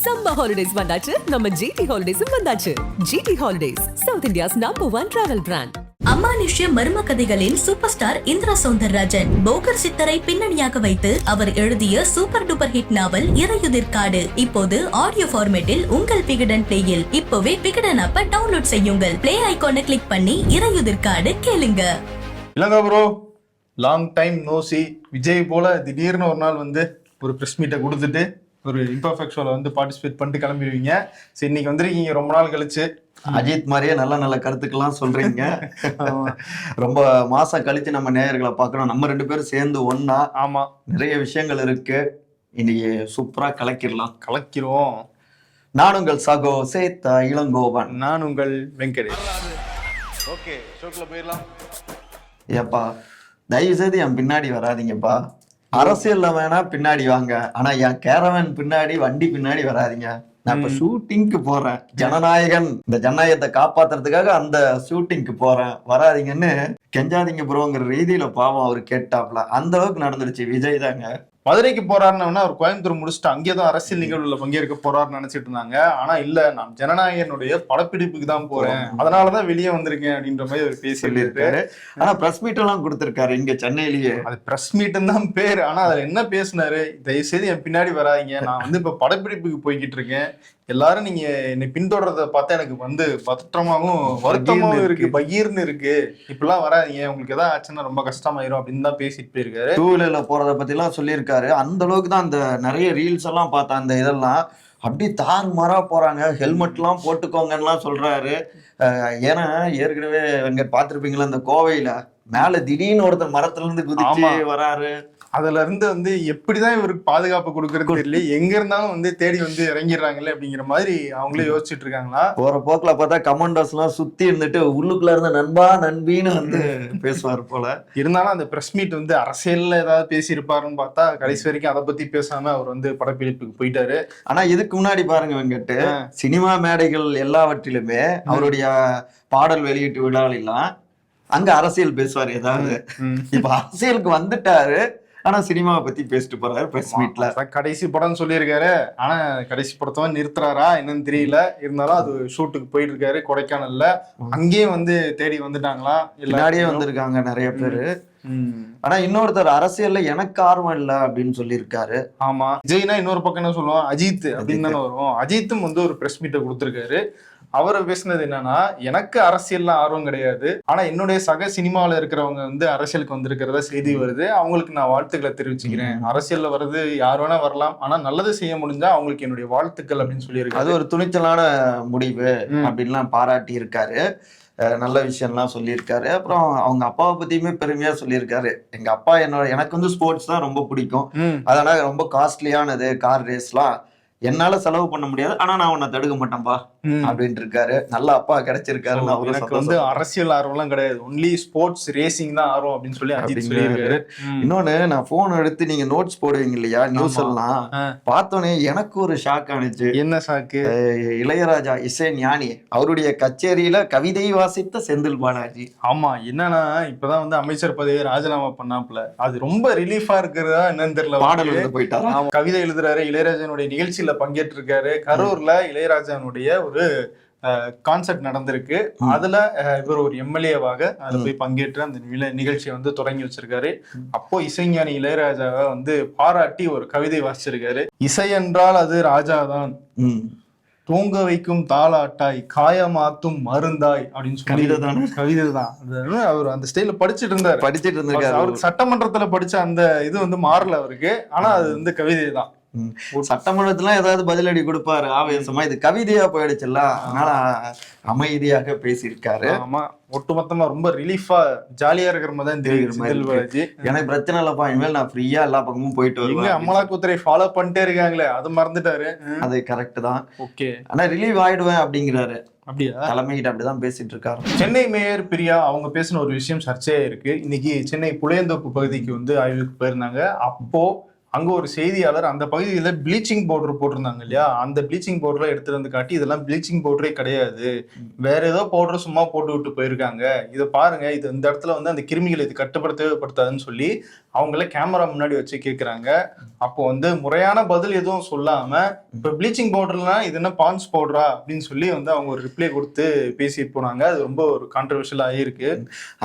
Summer holidays வந்தாச்சு, நம்ம GT ஹாலிடேஸும் வந்தாச்சு. GT holidays, south India's number 1 travel brand. அமானுஷ்ய மர்ம கதைகளின் சூப்பர் ஸ்டார் இந்திரா சௌந்தரராஜன் போகர் சித்தரை பின்னணியாக வைத்து அவர் எழுதிய சூப்பர் டூப்பர் ஹிட் நாவல் இறையுதிர்காடு இப்போது ஆடியோ ஃபார்மேட்டில் உங்கள் விகடன் பிளேயில். இப்போவே விகடன் ஆப்பை டவுன்லோட் செய்யுங்கள். பிளே ஐகானை கிளிக் பண்ணி இறையுதிர்காடு கேளுங்க. இல்லங்க bro, long time no see. Vijay போல திடீர்னு ஒரு நாள் வந்து ஒரு ப்ரெஸ் மீட்டை கொடுத்துட்டு ஒரு இம்பர்ஃபெக்ட் ஷோல வந்து பார்ட்டிசிபேட் பண்ணிட்டு கிளம்பிடுவீங்க. சரி, இன்னைக்கு வந்துருக்கீங்க ரொம்ப நாள் கழிச்சு. அஜித் மாதிரியே நல்ல நல்ல கருத்துக்கெல்லாம் சொல்றீங்க. ரொம்ப மாசம் கழிச்சு நம்ம நேயர்களை பார்க்கணும். நம்ம 2 பேரும் சேர்ந்து ஒன்னா. ஆமா, நிறைய விஷயங்கள் இருக்கு. இன்னைக்கு சூப்பரா கலக்கிறோம். நான் உங்கள் சகோ சேத்தா இளங்கோவன். நான் உங்கள் வெங்கடேஷ். ஓகே, ஷோக்குள்ள போயிடலாம். ஏப்பா, தயவு செய்து என் பின்னாடி வராதீங்கப்பா. அரசியல்ல வேணா பின்னாடி வாங்க, ஆனா என் கேரவன் பின்னாடி, வண்டி பின்னாடி வராதிங்க. நான் இப்ப ஷூட்டிங்க்கு போறேன். ஜனநாயகன், இந்த ஜனநாயகத்தை காப்பாத்துறதுக்காக அந்த ஷூட்டிங்க்கு போறேன், வராதிங்கன்னு கெஞ்சாதீங்க ப்ரோங்கிற ரீதியில பாவம் அவரு கேட்டாப்ல. அந்த அளவுக்கு நடந்துருச்சு. விஜய் தாங்க மதுரைக்கு போறாருன்னா அவர் கோயம்புத்தூர் முடிச்சுட்டு அங்கேதான் அரசியல் நிகழ்வுல பங்கேற்க போறாருன்னு நினைச்சிட்டு இருந்தாங்க. ஆனா இல்ல, நான் ஜனநாயகனுடைய படப்பிடிப்புக்கு தான் போறேன், அதனாலதான் வெளியே வந்திருக்கேன் அப்படின்ற மாதிரி அவர் பேசி சொல்லியிருக்காரு. ஆனா பிரஸ் மீட் எல்லாம் கொடுத்திருக்காரு இங்க சென்னையிலேயே. அது பிரஸ் மீட்னு தான் பேரு. ஆனா அதுல என்ன பேசினாரு? தயவு செய்து என் பின்னாடி வராதிங்க, நான் வந்து இப்ப படப்பிடிப்புக்கு போய்கிட்டு இருக்கேன், எல்லாரும் நீங்க என்னை பின்தொடர்றத பார்த்தா எனக்கு வந்து பதற்றமாவும் வருத்தமாவும் இருக்கு, பகீர்னு இருக்கு, இப்பெல்லாம் வராதிங்க, உங்களுக்கு ஏதாவது ஆச்சுன்னா ரொம்ப கஷ்டமாயிரும் அப்படின்னு தான் பேசிட்டு போயிருக்காரு. 2 வீலர்ல போறதை பத்தி எல்லாம் சொல்லியிருக்காரு. அந்த அளவுக்கு தான் அந்த நிறைய ரீல்ஸ் எல்லாம் பார்த்தா, அந்த இதெல்லாம் அப்படி தாறுமாறா போறாங்க. ஹெல்மெட் எல்லாம் போட்டுக்கோங்கன்னு சொல்றாரு. ஏன்னா ஏற்கனவே அங்க பாத்திருப்பீங்களா, இந்த கோவையில மேல திடீர்னு ஒருத்தர் மரத்துல இருந்து குதிச்சு வராரு. அதுல இருந்து வந்து எப்படிதான் இவருக்கு பாதுகாப்பு கொடுக்கறது தெரியல, எங்க இருந்தாலும் வந்து தேடி வந்து இறங்கிடுறாங்கல்ல அப்படிங்கிற மாதிரி அவங்களே யோசிச்சுட்டு இருக்காங்களா. போற போக்குல பார்த்தா கமாண்டோஸ் எல்லாம் சுத்தி இருந்துட்டு உள்ளுக்குள்ள இருந்த நண்பா நண்பின்னு வந்து பேசுவார் போல. இருந்தாலும் அந்த பிரஸ் மீட் வந்து அரசியல்ல ஏதாவது பேசியிருப்பாருன்னு பார்த்தா கடைசி வரைக்கும் அதை பத்தி பேசாம அவர் வந்து படப்பிடிப்புக்கு போயிட்டாரு. ஆனா இதுக்கு முன்னாடி பாருங்க வெங்கட்டு, சினிமா மேடைகள் எல்லாவற்றிலுமே அவருடைய பாடல் வெளியீட்டு விழாவெல்லாம் அங்க அரசியல் பேசுவார் ஏதாவது. இப்ப அரசியலுக்கு வந்துட்டாரு, ஆனா சினிமாவை பத்தி பேசிட்டு போறாரு பிரஸ் மீட்ல. கடைசி படம் சொல்லியிருக்காரு, ஆனா கடைசி படத்தை நிறுத்துறாரா என்னன்னு தெரியல. இருந்தாலும் அது ஷூட்டுக்கு போயிட்டு இருக்காரு கொடைக்கானல்ல. அங்கேயும் வந்து தேடி வந்துட்டாங்களா, எல்லாரையும் வந்திருக்காங்க நிறைய பேரு. ஆனா இன்னொருத்தர் அரசியல்ல எனக்கு ஆர்வம் இல்லை அப்படின்னு சொல்லியிருக்காரு. ஆமா, விஜய்னா இன்னொரு பக்கம் என்ன சொல்லுவோம், அஜித் அப்படின்னு தானே வரும். அஜித்தும் வந்து ஒரு பிரஸ் மீட்டை கொடுத்திருக்காரு. அவர் பேசினது என்னன்னா, எனக்கு அரசியல்ல ஆர்வம் கிடையாது, ஆனா என்னுடைய சக சினிமாவில இருக்கிறவங்க வந்து அரசியலுக்கு வந்திருக்கிறதா செய்தி வருது, அவங்களுக்கு நான் வாழ்த்துக்களை தெரிவிச்சுக்கிறேன். அரசியல்ல வர்றது யார் வேணா வரலாம், ஆனா நல்லது செய்ய முடிஞ்சா அவங்களுக்கு என்னுடைய வாழ்த்துக்கள் அப்படின்னு சொல்லியிருக்காரு. அது ஒரு துணிச்சலான முடிவு அப்படின்லாம் பாராட்டி இருக்காரு. நல்ல விஷயம்லாம் சொல்லியிருக்காரு. அப்புறம் அவங்க அப்பாவை பத்தியுமே பெருமையா சொல்லியிருக்காரு. எங்க அப்பா எனக்கு வந்து ஸ்போர்ட்ஸ் தான் ரொம்ப பிடிக்கும், அதனால ரொம்ப காஸ்ட்லியானது கார் ரேஸ்லாம் என்னால செலவு பண்ண முடியாது, ஆனா நான் உன்னை தடுக்க மாட்டேன்பா அப்படின்னு இருக்காரு. நல்ல அப்பா கிடைச்சிருக்காருன்னு அவரு. எனக்கு வந்து அரசியல் ஆர்வம் எல்லாம் கிடையாது, ஒன்லி ஸ்போர்ட்ஸ் ரேசிங் தான் ஆர்வம் அப்படின்னு சொல்லி அஜித் சொல்லியிருக்காரு. இன்னொன்னு, நான் போன் எடுத்து நீங்க நோட்ஸ் போடுவீங்க இல்லையா, நியூஸ் எல்லாம் பார்த்தோன்னே எனக்கு ஒரு ஷாக் ஆனிச்சு. என்ன ஷாக்கு? இளையராஜா இசை ஞானி அவருடைய கச்சேரியில கவிதை வாசித்த செந்தில் பாலாஜி. ஆமா, என்னன்னா இப்பதான் வந்து அமைச்சர் பதவியை ராஜினாமா பண்ணாப்புல, அது ரொம்ப ரிலீஃபா இருக்கிறதா என்னன்னு தெரியல. பாடல் எழுத போயிட்டாரு, கவிதை எழுதுறாரு, இளையராஜனுடைய நிகழ்ச்சியில பங்கேற்றிருக்காரு. கரூர்ல இளையராஜனுடைய ஒரு கான்சர்ட் நடந்திருக்கு. அதுல இவர் ஒரு எம்எல்ஏவாக அதுல போய் பங்கேற்று அந்த நிகழ்ச்சியை வந்து தொடங்கி வச்சிருக்காரு. அப்போ இசைஞானி இளையராஜாவை வந்து பாராட்டி ஒரு கவிதை வாசிச்சிருக்காரு. இசை என்றால் அது ராஜாதான், தூங்க வைக்கும் தாளாட்டாய், காயமாத்தும் மருந்தாய் அப்படின்னு சொல்லி கவிதை தான். அவர் அந்த ஸ்டைல படிச்சுட்டு இருந்தாரு. அவருக்கு சட்டமன்றத்துல படிச்ச அந்த இது வந்து மாறல அவருக்கு, ஆனா அது வந்து கவிதை தான். சட்டமன்றத்துல ஏதாவது பதிலடி கொடுப்பாரு ஆவேசமா, இது கவிதையா போயிடுச்சுல்ல, அதனால அமைதியாக பேசியிருக்காரு. ஆமா, ஒட்டுமொத்தமா ரொம்ப ரிலீஃபா ஜாலியா இருக்கிற மாதிரி தான் தெரியுது. எனக்கு பிரச்சனை இல்லப்பா, இனிமேல் நான் ஃப்ரீயா எல்லா பக்கமும் போயிட்டு வருவேன். அமலாக்கத்துறை ஃபாலோ பண்ணிட்டே இருக்காங்களே, அது மறந்துட்டாரு. அது கரெக்ட் தான். ஓகே, ஆனா ரிலீவ் ஆயிடுவேன் அப்படிங்கிறாரு. அப்படியா? தலைமையிட்ட அப்படிதான் பேசிட்டு இருக்காரு. சென்னை மேயர் பிரியா அவங்க பேசின ஒரு விஷயம் சர்ச்சையா இருக்கு. இன்னைக்கு சென்னை புளியந்தோப்பு பகுதிக்கு வந்து ஆய்வுக்கு போயிருந்தாங்க. அப்போ அங்க ஒரு செய்தியாளர் அந்த பகுதியில ப்ளீச்சிங் பவுடர் போட்டிருந்தாங்க இல்லையா, அந்த ப்ளீச்சிங் பவுடர்ல எடுத்துட்டு வந்து காட்டி இதெல்லாம் ப்ளீச்சிங் பவுடரே கிடையாது, வேற ஏதோ பவுடர் சும்மா போட்டு விட்டு போயிருக்காங்க, இதை பாருங்க, இது இந்த இடத்துல வந்து அந்த கிருமிகளை இது கட்டுப்படுத்தப்படுத்தாதுன்னு சொல்லி அவங்கள கேமரா முன்னாடி வச்சு கேட்குறாங்க. அப்போ வந்து முறையான பதில் எதுவும் சொல்லாம இப்போ ப்ளீச்சிங் பவுடர்லாம் இது என்ன பான்ஸ் பவுடரா அப்படின்னு சொல்லி வந்து அவங்க ஒரு ரிப்ளை கொடுத்து பேசிட்டு போனாங்க. அது ரொம்ப ஒரு கான்ட்ரவர்ஷியல் ஆகிருக்கு.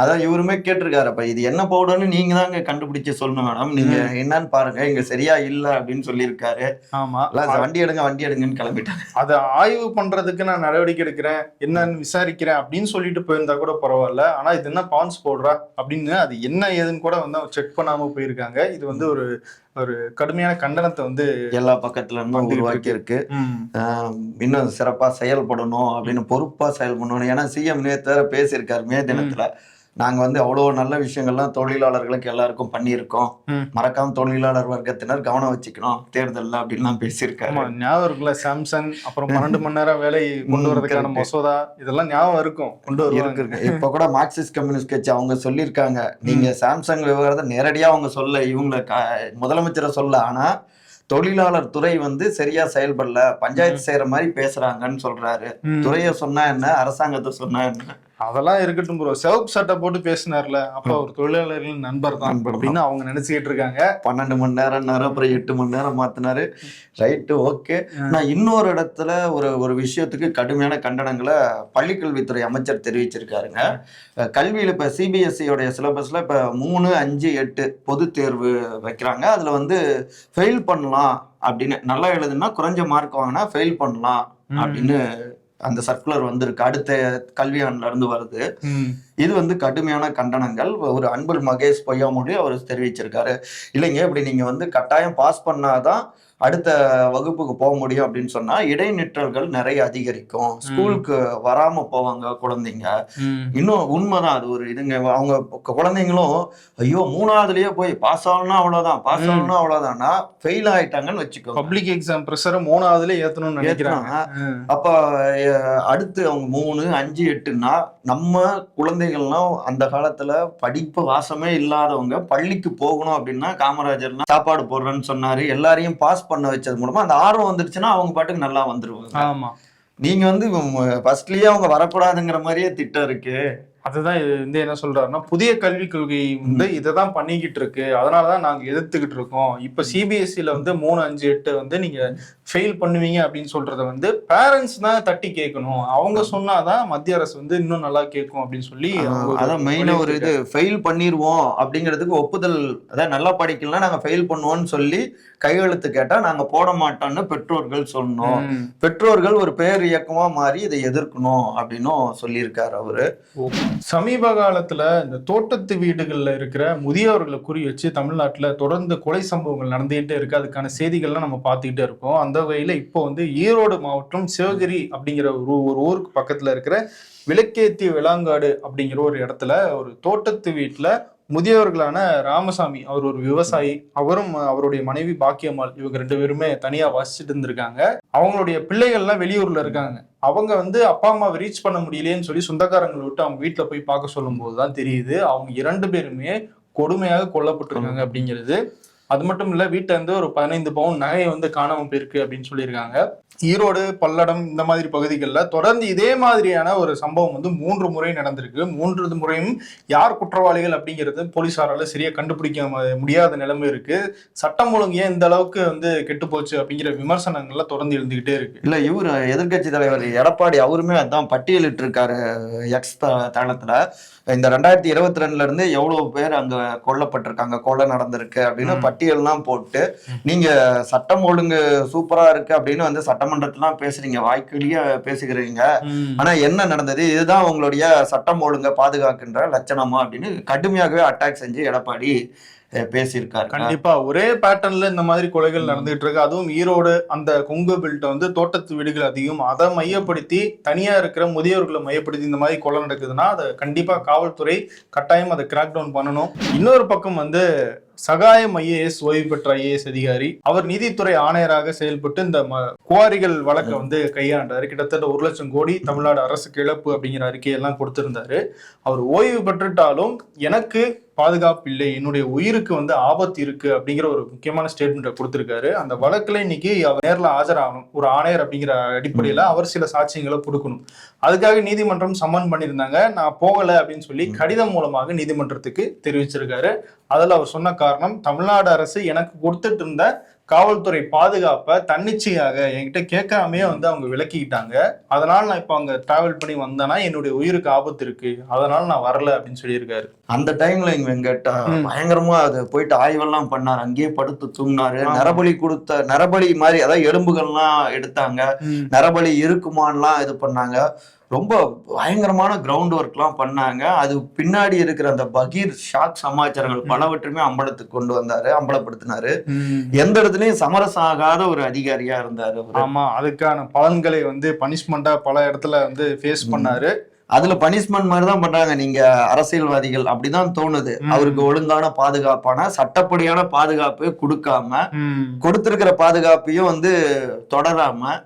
அதான் இவருமே கேட்டிருக்காரு, அப்ப இது என்ன பவுடர்னு நீங்க தாங்க கண்டுபிடிச்சு சொல்லணும் மேடம், நீங்க என்னன்னு பாருங்க, இங்க சரியா இல்ல அப்படின்னு சொல்லியிருக்காரு. ஆமா, வண்டி எடுங்கன்னு கிளம்பிட்டாங்க. அதை ஆய்வு பண்றதுக்கு நான் நடவடிக்கை எடுக்கிறேன், என்னன்னு விசாரிக்கிறேன் அப்படின்னு சொல்லிட்டு போயிருந்தா கூட பரவாயில்ல. ஆனா இது என்ன பான்ஸ் பவுடரா அப்படின்னு அது என்ன ஏதுன்னு கூட வந்து செக் பண்ணாம போயிருக்காங்க. இது வந்து ஒரு ஒரு கடுமையான கண்டனத்தை வந்து எல்லா பக்கத்துல இருந்து உருவாக்கி இருக்கு. இன்னும் சிறப்பா செயல்படணும் அப்படின்னு, பொறுப்பா செயல்படணும். ஏன்னா சிஎம் நேத்து பேசியிருக்காரு மே தினத்துல, நாங்க வந்து அவ்வளவு நல்ல விஷயங்கள்லாம் தொழிலாளர்களுக்கு எல்லாருக்கும் பண்ணியிருக்கோம், மறக்காம தொழிலாளர் வர்க்கத்தினர் கவனம் வச்சுக்கணும் தேர்தல்ல அப்படின்லாம் பேசியிருக்காரு. ஞாபகம் இருக்குல்ல, சாம்சங் அப்புறம் 12 மணி நேரம் வேலை கொண்டு வரதுக்கான மசோதா, இதெல்லாம் ஞாபகம் இருக்கும், கொண்டு வருவாங்க. இப்ப கூட மார்க்சிஸ்ட் கம்யூனிஸ்ட் கட்சி அவங்க சொல்லியிருக்காங்க, நீங்க சாம்சங் விவகாரத்தை நேரடியா அவங்க சொல்ல, இவங்க முதலமைச்சரை சொல்ல, ஆனா தொழிலாளர் துறை வந்து சரியா செயல்படல, பஞ்சாயத்து செய்யற மாதிரி பேசுறாங்கன்னு சொல்றாரு. துறைய சொன்னா என்ன, அரசாங்கத்தை சொன்னா என்ன? அதெல்லாம் இருக்கட்டும் ப்ரோ, சிவப்பு சட்டை போட்டு பேசினார்ல, அப்ப ஒரு தொழிலாளர்களின் நண்பர் தான் அப்படின்னு அவங்க நினைச்சுக்கிட்டு இருக்காங்க. 12 மணி நேரம் அப்புறம் 8 மணி நேரம் மாத்தினாரு. Right, okay. நான் இன்னொரு இடத்துல ஒரு விஷயத்துக்கு கடுமையான கண்டனங்களை பள்ளிக்கல்வித்துறை அமைச்சர் தெரிவிச்சிருக்காருங்க. கல்வியில இப்ப சிபிஎஸ்சியோடைய சிலபஸ்ல இப்ப 3, 5, 8 பொது தேர்வு வைக்கிறாங்க. அதுல வந்து ஃபெயில் பண்ணலாம் அப்படின்னு, நல்லா எழுதுனா குறைஞ்ச மார்க் வாங்கினா ஃபெயில் பண்ணலாம் அப்படின்னு அந்த சர்க்குலர் வந்திருக்கு, அடுத்த கல்வியாண்டுல இருந்து வருது. இது வந்து கடுமையான கண்டனங்கள். ஒரு அன்பில் மகேஷ் பொய்யாமொழி அவர் தெரிவிச்சிருக்காரு, இல்லைங்க இப்படி நீங்க வந்து கட்டாயம் பாஸ் பண்ணாதான் அடுத்த வகுப்புக்கு போக முடியும் அப்படின்னு சொன்னா இடைநிற்றல்கள் நிறைய அதிகரிக்கும், ஸ்கூலுக்கு வராம போவாங்க குழந்தைங்க. இன்னும் உண்மைதான், அது ஒரு இதுங்க. அவங்க குழந்தைங்களும் ஐயோ 3ஆவதுலயே போய் பாஸ் ஆகணும்னா அவ்வளவுதான்னா ஃபெயில் ஆயிட்டாங்கன்னு வச்சுக்கோ, பப்ளிக் எக்ஸாம் ப்ரெஷரை 3ஆவதுல ஏத்தணும்னு நினைக்கிறாங்க. அப்ப அடுத்து அவங்க 3, 5, 8ன்னா நம்ம குழந்தைகள்லாம் அந்த காலத்துல படிப்பு வாசமே இல்லாதவங்க பள்ளிக்கு போகணும் அப்படின்னா காமராஜர்னா சாப்பாடு போடுறேன்னு சொன்னாரு, எல்லாரையும் பாஸ் பண்ண வச்சது மூலமா அந்த ஆர்வம் வந்துருச்சுன்னா அவங்க பாட்டுக்கு நல்லா வந்துருவாங்க. ஆமா, நீங்க வந்து ஃபர்ஸ்ட்லயே அவங்க வரக்கூடாதுங்கிற மாதிரியே திட்டம் இருக்கு. அதுதான் வந்து என்ன சொல்றாருன்னா, புதிய கல்விக் கொள்கை வந்து இதைதான் பண்ணிக்கிட்டு இருக்கு, அதனாலதான் நாங்க எதிர்த்துக்கிட்டு இருக்கோம். இப்ப சிபிஎஸ்சில வந்து 3, 5, 8 வந்து நீங்க ஃபெயில் பண்ணுவீங்க அப்படின்னு சொல்றத வந்து பேரண்ட்ஸ் தான் தட்டி கேட்கணும், அவங்க சொன்னாதான் மத்திய அரசு வந்து இன்னும் நல்லா கேட்கும் அப்படின்னு சொல்லி, அதான் மெயினா ஒரு இது ஃபெயில் பண்ணிடுவோம் அப்படிங்கிறதுக்கு ஒப்புதல், அதான் நல்லா படிக்கலாம் நாங்க ஃபெயில் பண்ணுவோம்னு சொல்லி கையெழுத்து கேட்டா நாங்க போட மாட்டோம்னு பெற்றோர்கள் சொன்னோம். பெற்றோர்கள் ஒரு பேர் இயக்கமா மாறி இதை எதிர்க்கணும் அப்படின்னும் சொல்லியிருக்காரு அவரு. சமீப காலத்துல இந்த தோட்டத்து வீடுகள்ல இருக்கிற முதியவர்களை குறி வச்சு தமிழ்நாட்டுல தொடர்ந்து கொலை சம்பவங்கள் நடந்துகிட்டே இருக்கு. அதுக்கான செய்திகள்லாம் நம்ம பார்த்துக்கிட்டே இருக்கோம். அந்த வகையில இப்போ வந்து ஈரோடு மாவட்டம் சிவகிரி அப்படிங்கிற ஒரு ஊருக்கு பக்கத்துல இருக்கிற விளக்கேத்தி விளாங்காடு அப்படிங்கிற ஒரு இடத்துல ஒரு தோட்டத்து வீட்டுல முதியவர்களான ராமசாமி, அவர் ஒரு விவசாயி, அவரும் அவருடைய மனைவி பாக்கியம்மாள், இவங்க 2 பேருமே தனியா வசிச்சுட்டு இருந்திருக்காங்க. அவங்களுடைய பிள்ளைகள்லாம் வெளியூர்ல இருக்காங்க. அவங்க வந்து அப்பா அம்மாவை ரீச் பண்ண முடியலேன்னு சொல்லி சொந்தக்காரங்களை விட்டு அவங்க வீட்டுல போய் பார்க்க சொல்லும் போதுதான் தெரியுது அவங்க 2 பேருமே கொடுமையாக கொல்லப்பட்டிருக்காங்க அப்படிங்கிறது. அது மட்டும் இல்ல, வீட்டுல இருந்து ஒரு 15 பவுன் நகையை வந்து காணாம போயிருக்கு அப்படின்னு சொல்லியிருக்காங்க. ஈரோடு, பல்லடம் இந்த மாதிரி பகுதிகளில் தொடர்ந்து இதே மாதிரியான ஒரு சம்பவம் வந்து 3 முறை நடந்திருக்கு. 3 முறையும் யார் குற்றவாளிகள் அப்படிங்கிறது போலீசாரால சரியா கண்டுபிடிக்க முடியாத நிலைமை இருக்கு. சட்டம் ஒழுங்கு ஏன் இந்த அளவுக்கு வந்து கெட்டு போச்சு அப்படிங்கிற விமர்சனங்கள்ல தொடர்ந்து எழுந்துகிட்டே இருக்கு. இல்ல, இவரு எதிர்கட்சி தலைவர் எடப்பாடி அவருமே அதான் பட்டியலிட்டு இருக்காரு எக்ஸ் தளத்துல. இந்த 2022ல இருந்து எவ்வளவு பேர் அங்க கொல்லப்பட்டிருக்காங்க, கொலை நடந்திருக்கு அப்படின்னு பட்டியல்லாம் போட்டு, நீங்க சட்டம் ஒழுங்கு சூப்பரா இருக்கு அப்படின்னு வந்து சட்டமன்றத்திலாம் பேசுறீங்க, வாய்க்கிலேயே பேசுகிறீங்க, ஆனா என்ன நடந்தது, இதுதான் உங்களுடைய சட்டம் ஒழுங்கை பாதுகாக்கின்ற லட்சணமா அப்படின்னு கடுமையாகவே அட்டாக் செஞ்சு எடப்பாடி பேசியிருக்காரு. கண்டிப்பா ஒரே பேட்டர்ன்ல இந்த மாதிரி கொலைகள் நடந்துகிட்டு இருக்கு. அதுவும் ஈரோடு அந்த கொங்கு பெல்ட் வந்து தோட்டத்து வீடுகள் அதிகம், அதை மையப்படுத்தி தனியா இருக்கிற முதியோர்களை மையப்படுத்தி இந்த மாதிரி கொலை நடக்குதுன்னா அதை கண்டிப்பா காவல்துறை கட்டாயம் அதை கிராக் டவுன் பண்ணணும். இன்னொரு பக்கம் வந்து சகாயம் ஐஏஎஸ், ஓய்வு பெற்ற ஐஏஎஸ் அதிகாரி, அவர் நீதித்துறை ஆணையராக செயல்பட்டு இந்த குவாரிகள் வழக்கை வந்து கையாண்டாரு. கிட்டத்தட்ட 1 லட்சம் கோடி தமிழ்நாடு அரசுக்கு இழப்பு அப்படிங்கிற அறிக்கையெல்லாம் கொடுத்திருந்தாரு. அவர் ஓய்வு பெற்றுட்டாலும் எனக்கு பாதுகாப்பு இல்லை, என்னுடைய உயிருக்கு வந்து ஆபத்து இருக்கு அப்படிங்கிற ஒரு முக்கியமான ஸ்டேட்மெண்ட்டை கொடுத்திருக்காரு. அந்த வழக்குல இன்னைக்கு அவர் நேரில் ஆஜராகணும். ஒரு ஆணையர் அப்படிங்கிற அடிப்படையில அவர் சில சாட்சியங்களை கொடுக்கணும். அதுக்காக நீதிமன்றம் சம்மன் பண்ணியிருந்தாங்க. நான் போகல அப்படின்னு சொல்லி கடிதம் மூலமாக நீதிமன்றத்துக்கு தெரிவிச்சிருக்காரு. அதுல அவர் சொன்ன காரணம், தமிழ்நாடு அரசு எனக்கு கொடுத்துட்டு இருந்த காவல்துறை பாதுகாப்பை தன்னிச்சையாக என்கிட்ட கேட்காமே வந்து அவங்க விலக்கிக்கிட்டாங்க. அதனால நான் இப்ப அங்க டிராவல் பண்ணி வந்தேன்னா என்னுடைய உயிருக்கு ஆபத்து இருக்கு, அதனால நான் வரல அப்படின்னு சொல்லியிருக்காரு. அந்த டைம்ல இங்க வெங்கட் பயங்கரமா அது போயிட்டு ஆய்வெல்லாம் பண்ணாரு, அங்கேயே படுத்து தூங்கினாரு. நரபலி மாதிரி, அதாவது எலும்புகள்லாம் எடுத்தாங்க, நரபலி இருக்குமான்லாம் இது பண்ணாங்க. ரொம்ப பயங்கரமான கிரவுண்ட் ஒர்க் எல்லாம் பண்ணாங்க. அது பின்னாடி இருக்கிற அந்த பகீர் ஷாக் சமாச்சாரங்கள் பலவற்றுமே அம்பலப்படுத்தினாரு. எந்த இடத்துலயும் சமரசம் ஆகாத ஒரு அதிகாரியா இருந்தாரு. ஆமா, அதுக்கான பலன்களை வந்து பனிஷ்மெண்டா பல இடத்துல வந்து ஃபேஸ் பண்ணாரு. அதுல பனிஷ்மெண்ட் மாதிரிதான் பண்றாங்க. நீங்க அரசியல்வாதிகள் அப்படிதான் தோணுது. அவருக்கு ஒழுங்கான பாதுகாப்பான சட்டப்படியான பாதுகாப்பு கொடுக்காம, கொடுத்திருக்கிற பாதுகாப்பையும் வந்து தொடராம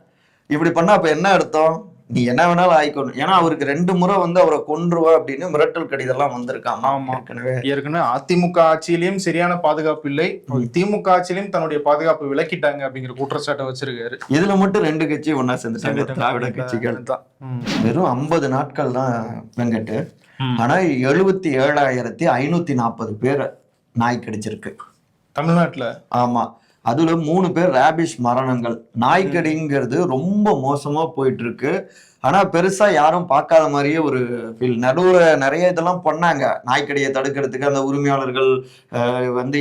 இப்படி பண்ணா அப்ப என்ன அர்த்தம்? நீ என்ன வேணாலும் ஆயிக்கணும். ஏன்னா அவருக்கு 2 முறை வந்து அவரை கொன்றுவா அப்படின்னு மிரட்டல் கடிதெல்லாம் வந்திருக்காங்க. ஏற்கனவே அதிமுக ஆட்சியிலையும் சரியான பாதுகாப்பு இல்லை, திமுக ஆட்சியிலையும் தன்னுடைய பாதுகாப்பு விலக்கிட்டாங்க அப்படிங்கிற குற்றச்சாட்டை வச்சிருக்காரு. இதுல மட்டும் 2 கட்சி ஒன்னா சேர்ந்துட்டாங்க, திராவிட கட்சிகள் தான். வெறும் 50 நாட்கள் தான் வெங்கட்டு. ஆனா 77,540 பேரை நாய் கடிச்சிருக்கு தமிழ்நாட்டுல. ஆமா, அதுல 3 பேர் ரேபிஷ் மரணங்கள். நாய்க்கடிங்கிறது ரொம்ப மோசமா போயிட்டு இருக்கு. ஆனா பெருசா யாரும் பார்க்காத மாதிரியே ஒரு ஃபீல். நடுவுல நிறைய இதெல்லாம் பண்ணாங்க நாய்க்கடியை தடுக்கிறதுக்கு. அந்த உரிமையாளர்கள் வந்து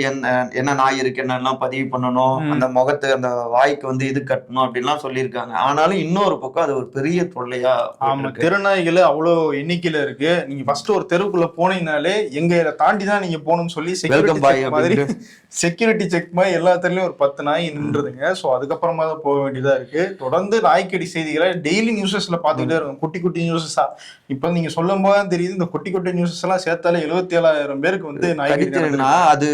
என்ன நாய் இருக்கு என்னெல்லாம் பதிவு பண்ணணும், அந்த முகத்து அந்த வாய்க்கு வந்து இது கட்டணும் அப்படின்லாம் சொல்லியிருக்காங்க. ஆனாலும் இன்னொரு பக்கம் அது ஒரு பெரிய தொல்லையா. ஆமா, தெருநாய்கள் அவ்வளோ எண்ணிக்கையில இருக்கு. நீங்க ஃபர்ஸ்ட் ஒரு தெருவுக்குள்ள போனீங்கனாலே எங்க தாண்டி தான் நீங்க போகணும்னு சொல்லி செக்யூரிட்டி செக் மாதிரி எல்லா தெருலையும் ஒரு 10 நாய் நின்றுதுங்க. ஸோ அதுக்கப்புறமா தான் போக வேண்டியதா இருக்கு. தொடர்ந்து நாய்க்கடி செய்திகளை டெய்லி நியூஸஸ்ல பார்த்துக்கிட்டே இருக்கும், குட்டி குட்டி நியூஸஸா. இப்ப நீங்க சொல்லும் போது தெரியுது, இந்த குட்டி குட்டி நியூஸஸ் எல்லாம் சேர்த்தாலே 77,000 பேருக்கு வந்து நாய்க்கடி. அது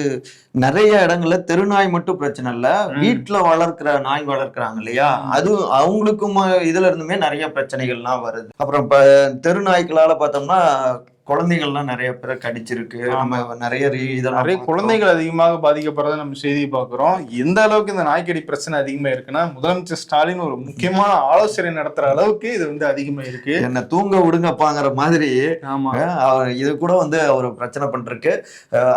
நிறைய இடங்கள்ல தெருநாய் மட்டும் பிரச்சனை இல்ல, வீட்டுல வளர்க்கிற நாய் வளர்க்குறாங்க இல்லையா, அது அவங்களுக்கும் இதுல இருந்துமே நிறைய பிரச்சனைகள்லாம் வருது. அப்புறம் இப்ப தெருநாய்களால பார்த்தோம்னா குழந்தைகள்லாம் நிறைய பேரை கடிச்சிருக்கு. நம்ம நிறைய குழந்தைகள் அதிகமாக பாதிக்கப்படுறத நம்ம செய்தி பார்க்கிறோம். எந்த அளவுக்கு இந்த நாய்க்கடி பிரச்சனை அதிகமா இருக்குன்னா, முதலமைச்சர் ஸ்டாலின் ஒரு முக்கியமான ஆலோசனை நடத்துற அளவுக்கு இது வந்து அதிகமா இருக்கு. என்ன தூங்க விடுங்கப்பாங்கிற மாதிரி. ஆமா, இது கூட வந்து அவர் பிரச்சனை பண்றதுக்கு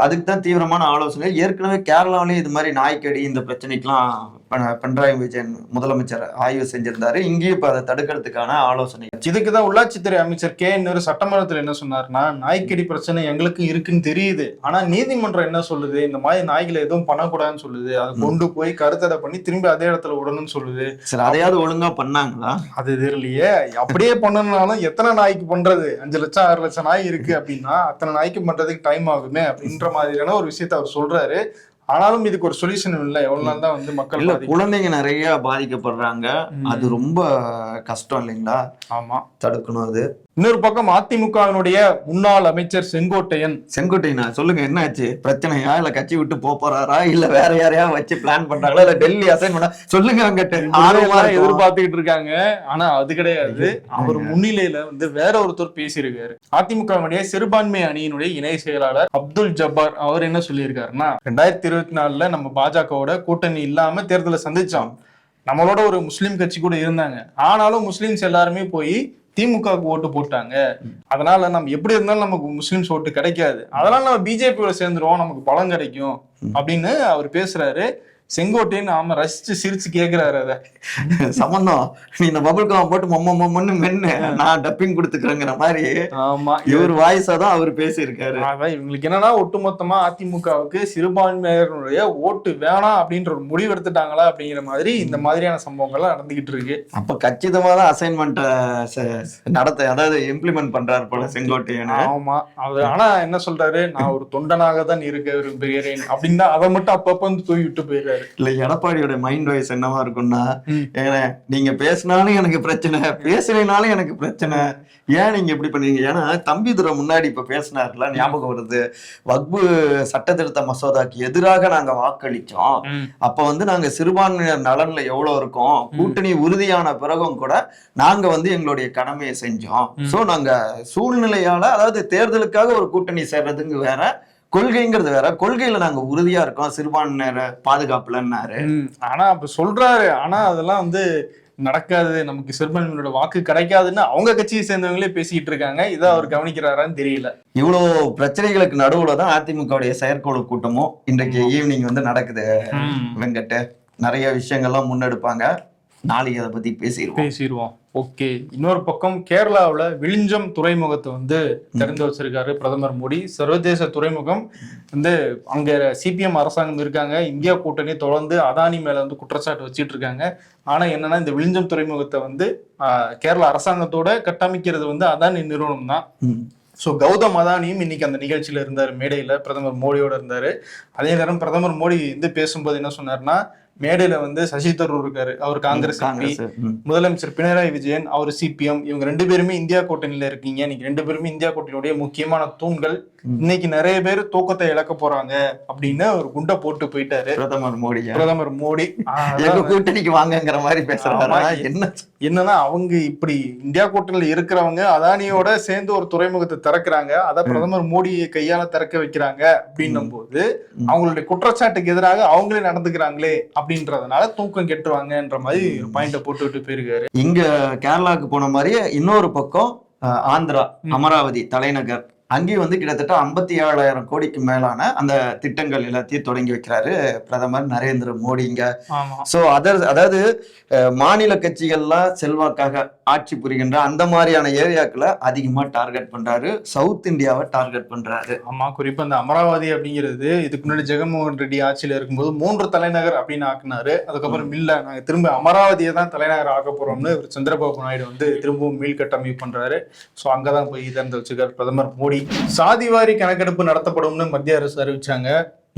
அதுக்கு தான் தீவிரமான ஆலோசனை. ஏற்கனவே கேரளாவிலேயும் இது மாதிரி நாய்க்கடி இந்த பிரச்சனைக்கெல்லாம் பினராயி விஜயன் முதலமைச்சர் ஆய்வு செஞ்சிருந்தாரு. இங்கேயும் இப்ப அதை தடுக்கிறதுக்கான ஆலோசனை. இதுக்குதான் உள்ளாட்சித்துறை அமைச்சர் KN சட்டமன்றத்தில் என்ன சொன்னார்னா, நாய்க்கடி பிரச்சனை எங்களுக்கு இருக்குன்னு தெரியுது, ஆனா நீதிமன்றம் என்ன சொல்லுது, இந்த மாதிரி நாய்களை எதுவும் பண்ணக்கூடாதுன்னு சொல்லுது, அதை கொண்டு போய் கருத்தடை பண்ணி திரும்பி அதே இடத்துல விடணும்னு சொல்லுது. சரி, அதையாவது ஒழுங்கா பண்ணாங்களா? அது தெரியலையே. அப்படியே பண்ணணும்னாலும் எத்தனை நாய்க்கு பண்றது? 5 லட்சம் 6 லட்சம் நாய் இருக்கு அப்படின்னா அத்தனை நாய்க்கு பண்றதுக்கு டைம் ஆகுமே அப்படின்ற மாதிரியான ஒரு விஷயத்த அவர் சொல்றாரு. ஆனாலும் இதுக்கு ஒரு சொல்யூஷன் இல்லை. எவ்வளவு நாள் தான் வந்து மக்கள், குழந்தைங்க நிறைய பாதிக்கப்படுறாங்க. அது ரொம்ப கஷ்டம் இல்லைங்களா? ஆமா, தடுக்கணும் அது. இன்னொரு பக்கம் அதிமுகவினுடைய முன்னாள் அமைச்சர் செங்கோட்டையன் சொல்லுங்க, என்ன ஆச்சு? பிரச்சனையா இல்ல கட்சி விட்டு போறாரா இல்ல வேற யாரையா வச்சு பிளான் பண்றாங்களா இல்ல டெல்லி அசைன் பண்ண? சொல்லுங்க எதிர்பார்த்துக்கிட்டு இருக்காங்க. ஆனா அது கிடையாது. அவர் முன்னிலையில வந்து வேற ஒருத்தர் பேசியிருக்காரு. அதிமுகவினுடைய சிறுபான்மை அணியினுடைய இணை செயலாளர் அப்துல் ஜப்பார் அவர் என்ன சொல்லியிருக்காருன்னா, 2024 நம்ம பாஜகவோட கூட்டணி இல்லாம தேர்தலை சந்திச்சோம். நம்மளோட ஒரு முஸ்லீம் கட்சி கூட இருந்தாங்க. ஆனாலும் முஸ்லிம்ஸ் எல்லாருமே போய் திமுகவுக்கு ஓட்டு போட்டாங்க. அதனால நம்ம எப்படி இருந்தாலும் நமக்கு முஸ்லிம்ஸ் ஓட்டு கிடைக்காது, அதனால நம்ம பிஜேபியோட சேர்ந்துருவோம், நமக்கு பலம் கிடைக்கும் அப்படின்னு அவர் பேசுறாரு. செங்கோட்டையன் ஆமா ரசிச்சு சிரிச்சு கேக்குறாரு. அத சம்பந்தம் நீ இந்த பபுள் காம் போட்டு மொம்மன்னு மென்னு நான் டப்பிங் கொடுத்துக்கிறேங்கிற மாதிரி. ஆமா, இவர் வாய்ஸா தான் அவர் பேசியிருக்காரு. அதான் இவங்களுக்கு என்னன்னா, ஒட்டுமொத்தமா அதிமுகவுக்கு சிறுபான்மையினருடைய ஓட்டு வேணாம் அப்படின்ற ஒரு முடிவு எடுத்துட்டாங்களா அப்படிங்கிற மாதிரி இந்த மாதிரியான சம்பவங்கள்லாம் நடந்துகிட்டு இருக்கு. அப்ப கச்சிதமா தான் அசைன்மெண்ட் அதாவது இம்ப்ளிமெண்ட் பண்றாரு போல செங்கோட்டையன். ஆமா, அது ஆனா என்ன சொல்றாரு, நான் ஒரு தொண்டனாக தான் இருக்க விரும்புகிறேன் அப்படின்னா அதை மட்டும் அப்பப்ப வந்து தூக்கி விட்டு போயிடுறாரு. இல்ல, எடப்பாடியோட மைண்ட் வாய்ஸ் என்னவா இருக்கும்னா, நீங்க பேசினாலும் எனக்கு பிரச்சனை, பேசலைனாலும் எனக்கு பிரச்சனை, ஏன் நீங்க இப்படி பண்ணீங்க? ஏன்னா தம்பிதுரை முன்னாடி இப்ப பேசினார்ல, ஞாபகம் வருது, வக்பு சட்ட திருத்த மசோதாக்கு எதிராக நாங்க வாக்களிச்சோம், அப்ப வந்து நாங்க சிறுபான்மையினர் நலன்ல எவ்வளவு இருக்கோம், கூட்டணி உறுதியான பிறகும் கூட நாங்க வந்து எங்களுடைய கடமையை செஞ்சோம். சோ நாங்க சூழ்நிலையால, அதாவது தேர்தலுக்காக ஒரு கூட்டணி சேர்றதுங்க வேற, கொள்கைங்கிறது வேற. கொள்கையில நாங்க உறுதியா இருக்கோம் சிறுபான்மையினர் பாதுகாப்புலன்னாரு. ஆனா அப்ப சொல்றாரு, ஆனா அதெல்லாம் வந்து நடக்காது, நமக்கு சிறுபான்மையினரோட வாக்கு கிடைக்காதுன்னு அவங்க கட்சியை சேர்ந்தவங்களே பேசிக்கிட்டு இருக்காங்க. இதை அவர் கவனிக்கிறாரான்னு தெரியல. இவ்வளவு பிரச்சனைகளுக்கு நடுவுல தான் அதிமுகவுடைய செயற்குழு கூட்டமும் இன்றைக்கு ஈவினிங் வந்து நடக்குது. வெங்கட் நிறைய விஷயங்கள்லாம் முன்னெடுப்பாங்க. நாளைக்கு அதை பத்தி பேசிடுவோம். ஓகே. இன்னொரு பக்கம் கேரளாவில் விழிஞ்சம் துறைமுகத்தை வந்து திறந்து வச்சிருக்காரு பிரதமர் மோடி. சர்வதேச துறைமுகம் வந்து அங்க சிபிஎம் அரசாங்கம் இருக்காங்க, இந்தியா கூட்டணி தொடர்ந்து அதானி மேல வந்து குற்றச்சாட்டு வச்சிட்டு இருக்காங்க. ஆனா என்னன்னா இந்த விழிஞ்சம் துறைமுகத்தை வந்து கேரள அரசாங்கத்தோட கட்டமைக்கிறது வந்து அதானி நிறுவனம் தான். ஸோ கௌதம் அதானியும் இன்னைக்கு அந்த நிகழ்ச்சியில இருந்தாரு, மேடையில பிரதமர் மோடியோட இருந்தாரு. அதே நேரம் பிரதமர் மோடி வந்து பேசும்போது என்ன சொன்னார்னா, மேடையில வந்து சசி தரூர் இருக்காரு, அவர் காங்கிரஸ் எம்பி, முதலமைச்சர் பினராயி விஜயன் அவர் சிபிஎம், இவங்க 2 பேருமே இந்தியா கூட்டணியில இருக்கீங்க, நீங்க 2 பேருமே இந்தியா கூட்டணியுடைய முக்கியமான தூண்கள், இன்னைக்கு நிறைய பேர் தூக்கத்தை இழக்க போறாங்க அப்படின்னு ஒரு குண்டை போட்டு போயிட்டாரு பிரதமர் மோடி. கூட்டணிக்கு வாங்கங்கிற மாதிரி பேசுறாங்க. என்னன்னா அவங்க இப்படி இந்தியா கூட்டணியில இருக்கிறவங்க அதானியோட சேர்ந்து ஒரு துறைமுகத்தை திறக்கிறாங்க, அதை பிரதமர் மோடி கையால திறக்க வைக்கிறாங்க அப்படின்னும் போது அவங்களுடைய குற்றச்சாட்டுக்கு எதிராக அவங்களே நடந்துக்கிறாங்களே அப்படின்றதுனால தூக்கம் கெட்டுவாங்கன்ற மாதிரி பாயிண்ட போட்டுவிட்டு போயிருக்காரு. இங்க கேரளாவுக்கு போன மாதிரியே இன்னொரு பக்கம் ஆந்திரா அமராவதி தலைநகர், அங்கேயும் வந்து கிட்டத்தட்ட 57,000 கோடிக்கு மேலான அந்த திட்டங்கள் எல்லாத்தையும் தொடங்கி வைக்கிறாரு பிரதமர் நரேந்திர மோடிங்க. சோ அதாவது மாநில கட்சிகள்லாம் செல்வாக்காக ஆட்சி புரிகின்ற அந்த மாதிரியான ஏரியாக்களை அதிகமா டார்கெட் பண்றாரு, சவுத் இந்தியாவை டார்கெட் பண்றாரு. ஆமா, குறிப்பா இந்த அமராவதி அப்படிங்கிறது இதுக்கு முன்னாடி ஜெகன்மோகன் ரெட்டி ஆட்சியில இருக்கும்போது 3 தலைநகர் அப்படின்னு ஆக்குனாரு. அதுக்கப்புறம் இல்ல, நாங்க திரும்ப அமராவதியை தான் தலைநகர் ஆக்க போறோம்னு சந்திரபாபு நாயுடு வந்து திரும்பவும் மீள்கட்டமைப்பு பண்றாரு. சோ அங்கதான் போய் திறந்து வச்சுக்காரு பிரதமர் மோடி. சாதிவாரி கணக்கெடுப்பு நடத்தப்படும்னு மத்திய அரசு அறிவிச்சாங்க.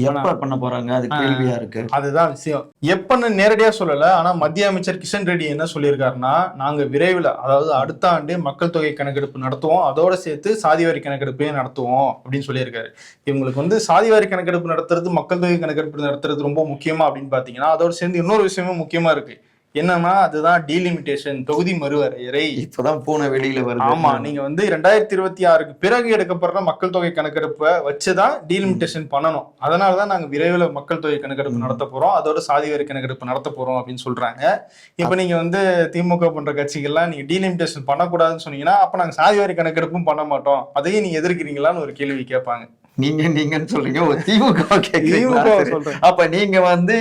எப்ப பண்ண போறாங்க அது கேள்வியா இருக்கு. அதுதான் விஷயம். எப்பன்னு நேரடியா சொல்லல, ஆனா மத்திய அமைச்சர் கிஷன் ரெட்டி என்ன சொல்லியிருக்காருன்னா, நாங்க விரைவில், அதாவது அடுத்த ஆண்டு மக்கள் தொகை கணக்கெடுப்பு நடத்துவோம், அதோட சேர்த்து சாதிவாரி கணக்கெடுப்பையும் நடத்துவோம் அப்படின்னு சொல்லியிருக்காரு. இவங்களுக்கு வந்து சாதிவாரி கணக்கெடுப்பு நடத்துறது, மக்கள் தொகை கணக்கெடுப்பு நடத்துறது ரொம்ப முக்கியமா அப்படின்னு பாத்தீங்கன்னா, அதோட சேர்ந்து இன்னொரு விஷயமும் முக்கியமா இருக்கு. என்னன்னா அதுதான் டீலிமிட்டேஷன், தொகுதி மறுவரையறை. இப்பதான் பூனை வெளியில வருது. ஆமா, நீங்க வந்து 2026க்கு பிறகு எடுக்கப்படுற மக்கள் தொகை கணக்கெடுப்பை வச்சுதான் டீலிமிட்டேஷன் பண்ணணும். அதனாலதான் நாங்க விரைவில் மக்கள் தொகை கணக்கெடுப்பு நடத்த போறோம், அதோட சாதிவாரி கணக்கெடுப்பு நடத்த போறோம் அப்படின்னு சொல்றாங்க. இப்ப நீங்க வந்து திமுக போன்ற கட்சிகள்லாம் நீங்க டீலிமிட்டேஷன் பண்ணக்கூடாதுன்னு சொன்னீங்கன்னா, அப்ப நாங்க சாதிவாரி கணக்கெடுப்பும் பண்ண மாட்டோம், அதையும் நீங்க எதிர்க்கிறீங்களான்னு ஒரு கேள்வி கேட்பாங்க. நீங்கன்னு சொல்றீங்க, திமுக அப்ப நீங்க வந்து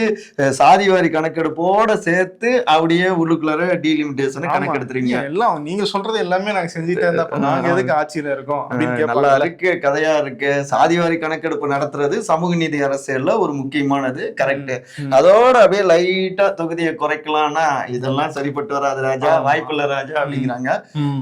சாதிவாரி கணக்கெடுப்போட சேர்த்து அப்படியே உள்ளுக்குள்ளார டீலிமிட்டேஷன் கணக்கெடுத்துறீங்க. எல்லாம் நீங்க சொல்றது எல்லாமே நாங்க செஞ்சுட்டே இருந்தா நாங்க எதுக்கு ஆட்சியில இருக்கோம் அப்படின்னு. நல்லா இருக்கு, கதையா இருக்கு. சாதிவாரி கணக்கெடுப்பு நடத்துறது சமூக நீதி அரசியல்ல ஒரு முக்கியமானது, கரெக்ட். அதோட அப்படியே லைட்டா தொகுதியை குறைக்கலாம்னா இதெல்லாம் சரிப்பட்டு வராது ராஜா, வாய்ப்பில்லை ராஜா அப்படிங்கிறாங்க.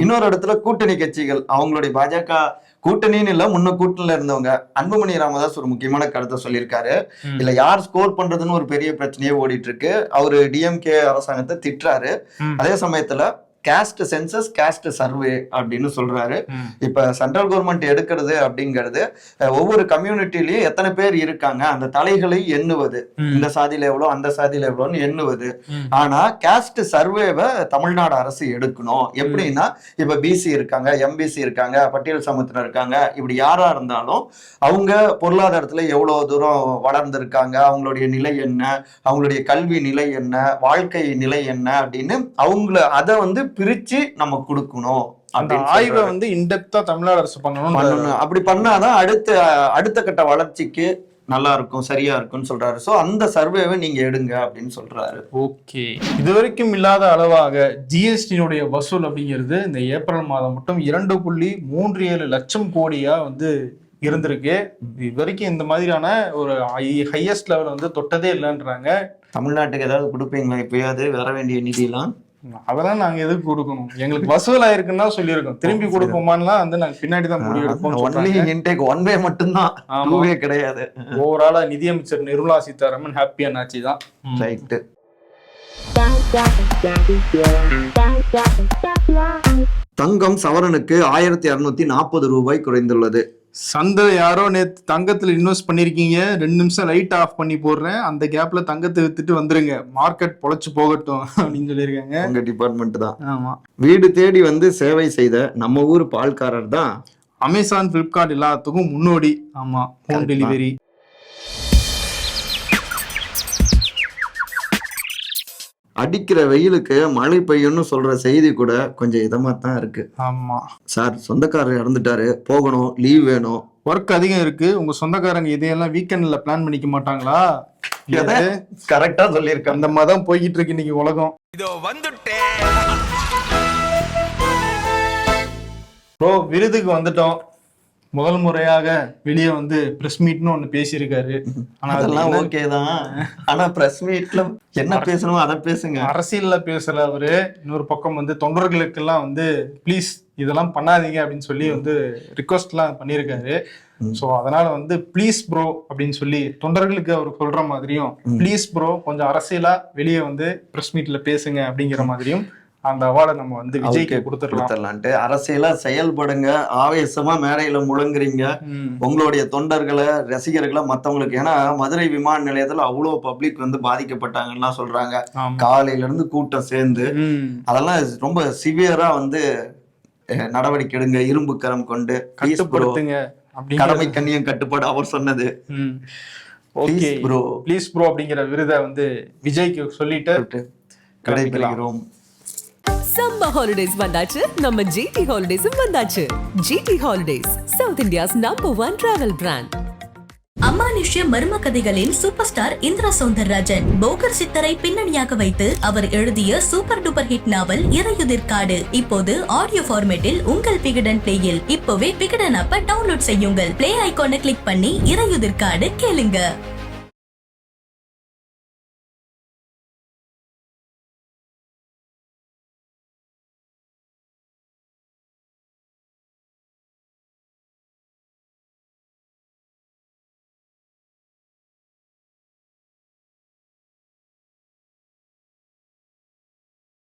இன்னொரு இடத்துல கூட்டணி கட்சிகள் அவங்களுடைய பாஜக கூட்டணின்னு இல்ல, முன்ன கூட்டணியில இருந்தவங்க அன்புமணி ராமதாஸ் ஒரு முக்கியமான கருத்தை சொல்லியிருக்காரு. இல்ல யார் ஸ்கோர் பண்றதுன்னு ஒரு பெரிய பிரச்சனையே ஓடிட்டு இருக்கு. அவரு டிஎம்கே அரசாங்கத்தை திட்டுறாரு. அதே சமயத்துல கேஸ்ட் சென்சஸ், கேஸ்ட் சர்வே அப்படின்னு சொல்றாரு. இப்ப சென்ட்ரல் கவர்மெண்ட் எடுக்கிறது அப்படிங்கிறது ஒவ்வொரு கம்யூனிட்டிலயும் எத்தனை பேர் இருக்காங்க அந்த தலைகளை எண்ணுவது, இந்த சாதியில எவ்வளவு அந்த சாதியில எவ்வளவுன்னு எண்ணுவது. ஆனா கேஸ்ட் சர்வேவை தமிழ்நாடு அரசு எடுக்கணும். எப்படின்னா இப்ப பிசி இருக்காங்க, எம்பிசி இருக்காங்க, பட்டியல் சமூகத்தினர் இருக்காங்க, இப்படி யாரா இருந்தாலும் அவங்க பொருளாதாரத்துல எவ்வளவு தூரம் வளர்ந்திருக்காங்க, அவங்களுடைய நிலை என்ன, அவங்களுடைய கல்வி நிலை என்ன, வாழ்க்கை நிலை என்ன அப்படின்னு அவங்கள அதை வந்து பிரிச்சு நம்ம கொடுக்கணும். அந்த ஆய்வை வந்து இன்டெப்தா தமிழ்நாடு அரசு பண்ணணும். அப்படி பண்ணாதான் அடுத்த கட்ட வளர்ச்சிக்கு நல்லா இருக்கும், சரியா இருக்கும்னு சொல்றாரு. சோ அந்த சர்வேவை நீங்க எடுங்க அப்படின்னு சொல்றாரு. ஓகே, இதுவரைக்கும் இல்லாத அளவாக ஜிஎஸ்டியினுடைய வசூல் அப்படிங்கிறது இந்த ஏப்ரல் மாதம் மட்டும் 2.37 லட்சம் கோடியா வந்து இருந்திருக்கு. இது வரைக்கும் இந்த மாதிரியான ஒரு ஹையஸ்ட் லெவல் வந்து தொட்டதே இல்லைன்றாங்க. தமிழ்நாட்டுக்கு ஏதாவது கொடுப்பீங்களா இப்பயாவது வர வேண்டிய நிதியெல்லாம்? அதெல்லாம் நாங்க எதுக்கு கொடுக்கணும், எங்களுக்கு வசூல் ஆயிருக்குன்னு தான் சொல்லியிருக்கோம், திரும்பி கொடுப்போமான்னு வந்து நாங்க பின்னாடிதான் முடிவெடுப்போம். ஒன் வே மட்டும்தான், டூ வே கிடையாது. ஓவராலா நிதியமைச்சர் நிர்மலா சீதாராமன் ஹாப்பியான ஆட்சி தான். ரைட். தங்கம் சவரனுக்கு 1640 ரூபாய் குறைந்துள்ளது. சந்தை யாரோ நேற்று தங்கத்துல இன்வெஸ்ட் பண்ணிருக்கீங்க, 2 நிமிஷம் லைட் ஆஃப் பண்ணி போடுறேன், அந்த கேப்ல தங்கத்தை வித்துட்டு வந்துருங்க, மார்க்கெட் பொழைச்சு போகட்டும் அப்படின்னு சொல்லியிருக்காங்க. உங்க டிபார்ட்மெண்ட் தான். ஆமா, வீடு தேடி வந்து சேவை செய்த நம்ம ஊர் பால்காரர் தான் அமேசான், பிளிப்கார்ட் எல்லாத்துக்கும் முன்னோடி. ஆமா, ஹோம் டெலிவரி. அடிக்கிற வெயிலுக்கு மழை பெய்யும்னு சொல்ற செய்தி கூட கொஞ்சம் இதமா தான் இருக்கு. ஆமா சார், சொந்தக்காரர் இறந்துட்டாரு, போகணும், லீவ் வேணும். ஒர்க் அதிகம் இருக்கு. உங்க சொந்தக்காரங்க இதையெல்லாம் வீக்கெண்ட்ல பிளான் பண்ணிக்க மாட்டாங்களா? கரெக்டா சொல்லியிருக்க. அந்த மாதிரி தான் போய்கிட்டு இருக்கு இன்னைக்கு உலகம். ப்ரோ, விருதுக்கு வந்துட்டோம். முதல் முறையாக வெளியே வந்து பிரஸ் மீட்னு ஒண்ணு பேசியிருக்காரு. ஆனா அதெல்லாம் ஓகே தான். ஆனா பிரஸ் மீட்ல என்ன பேசணுமோ அதை பேசுங்க. அரசியல்ல பேசுற அவரு இன்னொரு பக்கம் வந்து தொண்டர்களுக்கு எல்லாம் வந்து ப்ளீஸ் இதெல்லாம் பண்ணாதீங்க அப்படின்னு சொல்லி வந்து ரிக்வஸ்ட் எல்லாம் பண்ணியிருக்காரு. சோ அதனால வந்து ப்ளீஸ் ப்ரோ அப்படின்னு சொல்லி தொண்டர்களுக்கு அவர் சொல்ற மாதிரியும், ப்ளீஸ் ப்ரோ கொஞ்சம் அரசியலா வெளியே வந்து பிரஸ் மீட்ல பேசுங்க அப்படிங்கிற மாதிரியும் அந்த அவார்டை நம்ம வந்து விஜய்க்கு கொடுத்துடலான்ட்டு. அரசியலா செயல்படுங்க, ஆவேசமா மேடையில முழங்குறீங்க உங்களுடைய தொண்டர்களை, ரசிகர்களை, மத்தவங்களுக்கு. ஏன்னா மதுரை விமான நிலையத்துல அவ்வளவு பப்ளிக் வந்து பாதிக்கப்பட்டாங்கன்னா சொல்றாங்க. காலையில இருந்து கூட்டம் சேர்ந்து அதெல்லாம் ரொம்ப சிவியரா வந்து நடவடிக்கை எடுங்க, இரும்பு கரம் கொண்டு கட்டுப்படுத்துங்க. கடமை கண்ணியம் கட்டுப்பாடு அவர் சொன்னது. ஓகே ப்ரோ, ப்ளீஸ் ப்ரோ அப்படிங்கிற விருதை வந்து விஜய்க்கு சொல்லிட்டு கிடைக்கிறோம். சம்மர் ஹாலிடேஸ் வந்தாச்சு, நம்ம ஜிடி ஹாலிடேஸும் வந்தாச்சு. GT holidays, south India's #1 travel brand. அமானுஷ்ய மர்ம கதைகளின் சூப்பர் ஸ்டார் இந்திரா சௌந்தரராஜன் போகர் சித்தரை பின்னணியாக வைத்து அவர் எழுதிய சூப்பர் டூப்பர் ஹிட் நாவல் இறையுதிர்காடு இப்போது ஆடியோ ஃபார்மேட்டில் உங்கள் விகடன் பிளேயில். இப்போவே விகடன் ஆப்பை டவுன்லோட் செய்யுங்கள். பிளே ஐகானை கிளிக் பண்ணி இறையுதிர்காடு கேளுங்க.